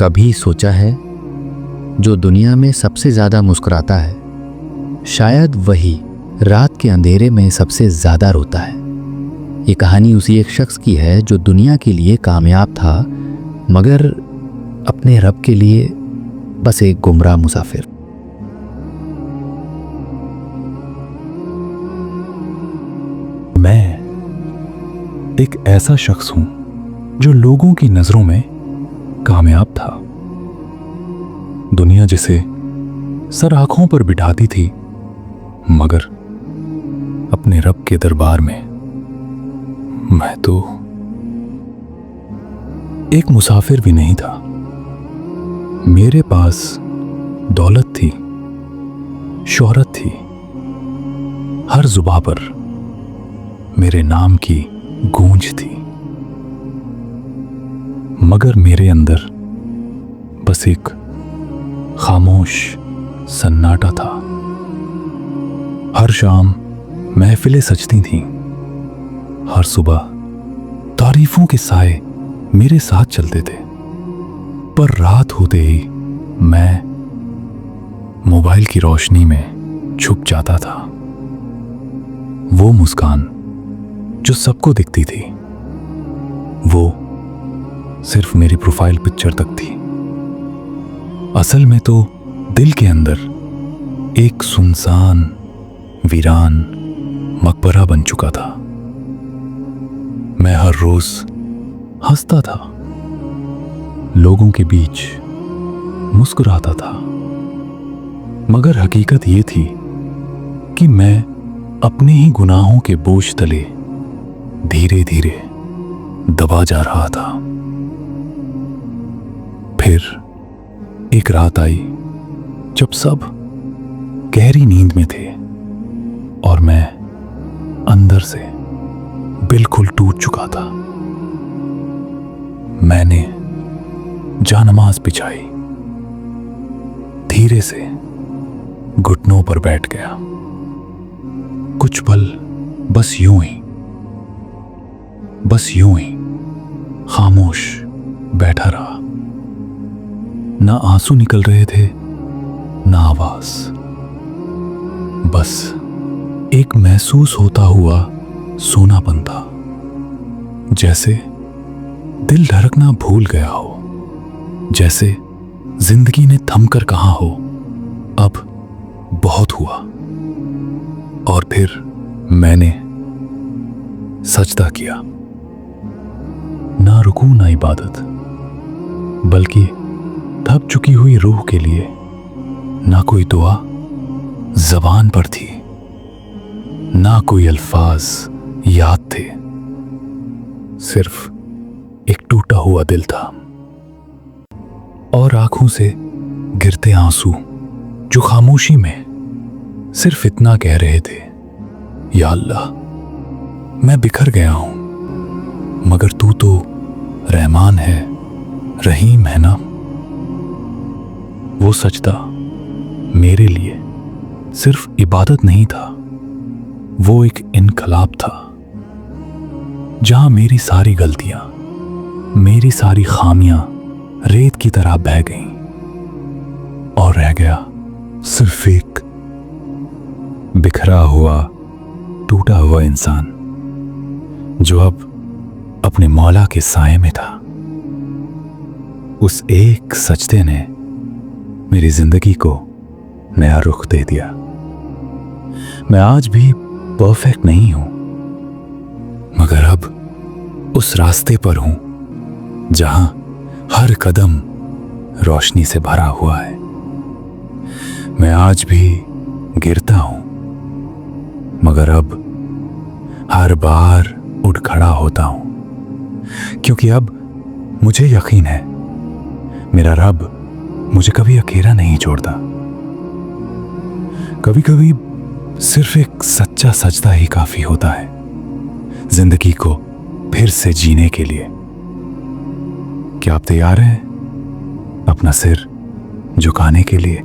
कभी सोचा है जो दुनिया में सबसे ज़्यादा मुस्कुराता है, शायद वही रात के अंधेरे में सबसे ज़्यादा रोता है। ये कहानी उसी एक शख्स की है जो दुनिया के लिए कामयाब था, मगर अपने रब के लिए बस एक गुमराह मुसाफिर। मैं एक ऐसा शख्स हूं जो लोगों की नजरों में कामयाब था। दुनिया जिसे सर आंखों पर बिठाती थी, मगर अपने रब के दरबार में मैं तो एक मुसाफिर भी नहीं था। मेरे पास दौलत थी, शोहरत थी, हर जुबां पर मेरे नाम की गूंज थी, मगर मेरे अंदर बस एक खामोश सन्नाटा था। हर शाम महफिलें सजती थीं, हर सुबह तारीफों के साए मेरे साथ चलते थे, पर रात होते ही मैं मोबाइल की रोशनी में छुप जाता था। वो मुस्कान जो सबको दिखती थी, वो सिर्फ मेरी प्रोफाइल पिक्चर तक थी। असल में तो दिल के अंदर एक सुनसान, वीरान मकबरा बन चुका था। मैं हर रोज हंसता था, लोगों के बीच मुस्कुराता था, मगर हकीकत ये थी कि मैं अपने ही गुनाहों के बोझ तले धीरे धीरे दबा जा रहा था। फिर एक रात आई जब सब गहरी नींद में थे और मैं अंदर से बिल्कुल टूट चुका था। मैंने जानमाज बिछाई, धीरे से घुटनों पर बैठ गया। कुछ पल बस यूं ही खामोश बैठा रहा। ना आंसू निकल रहे थे, ना आवाज, बस एक महसूस होता हुआ सोनापन था, जैसे दिल धड़कना भूल गया हो, जैसे जिंदगी ने थमकर कहा हो अब बहुत हुआ। और फिर मैंने सजदा किया। ना रुकू ना इबादत, बल्कि थक चुकी हुई रूह के लिए। ना कोई दुआ जबान पर थी, ना कोई अल्फाज याद थे, सिर्फ एक टूटा हुआ दिल था और आंखों से गिरते आंसू जो खामोशी में सिर्फ इतना कह रहे थे, या अल्लाह, मैं बिखर गया हूं, मगर तू तो रहमान है, रहीम है ना। वो सजदा मेरे लिए सिर्फ इबादत नहीं था, वो एक इनकलाब था, जहां मेरी सारी गलतियां, मेरी सारी खामियां रेत की तरह बह गईं और रह गया सिर्फ एक बिखरा हुआ, टूटा हुआ इंसान जो अब अपने मौला के साए में था। उस एक सजदे ने मेरी जिंदगी को नया रुख दे दिया। मैं आज भी परफेक्ट नहीं हूं, मगर अब उस रास्ते पर हूं जहां हर कदम रोशनी से भरा हुआ है। मैं आज भी गिरता हूं, मगर अब हर बार उठ खड़ा होता हूं, क्योंकि अब मुझे यकीन है मेरा रब मुझे कभी अकेला नहीं छोड़ता। कभी कभी सिर्फ एक सच्चा सजदा ही काफी होता है जिंदगी को फिर से जीने के लिए। क्या आप तैयार हैं अपना सिर झुकाने के लिए?